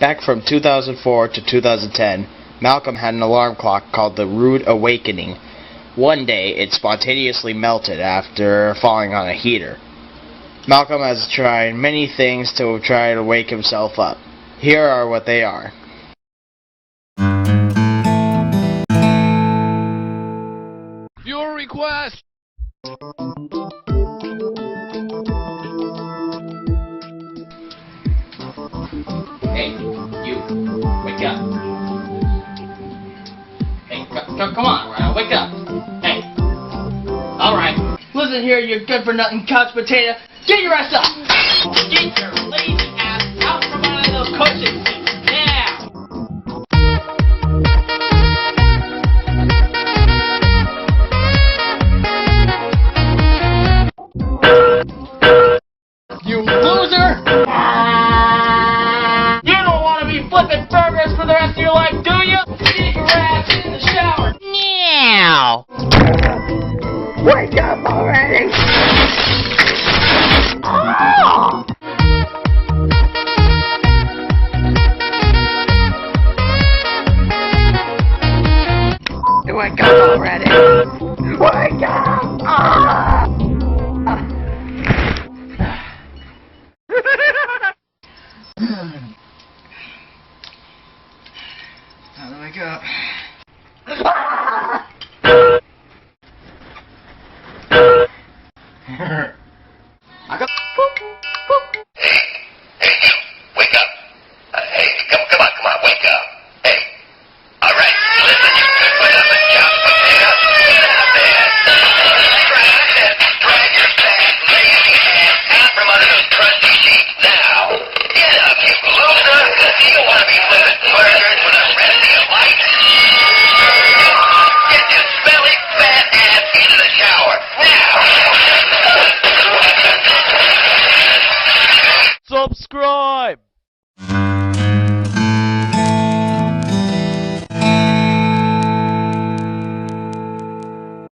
Back from 2004 to 2010, Malcolm had an alarm clock called the Rude Awakening. One day, it spontaneously melted after falling on a heater. Malcolm has tried many things to try to wake himself up. Here are what they are. Viewer request! Hey, you, wake up. Hey, come on, Rhino, wake up. Hey. Alright, listen here, you good-for-nothing couch potato. Get your ass up! Get your lazy ass out from under those cushions now! You loser! You don't want to be flipping burgers for the rest of your life, do you? Get your ass in the shower! Meow! Wake up already! Oh! Wake up already! Wake up! Ah! Time to wake up. I got Wake up. Hey, come on, wake up. Hey. All right, listen, you good-for-nothing couch potato. Get out there. Drag your fat, lazy ass out from under those crusty sheets now. Get up, you loser. You don't want to be flipping burgers for the rest of your life. Get your smelly, fat ass into the shower now. Subscribe!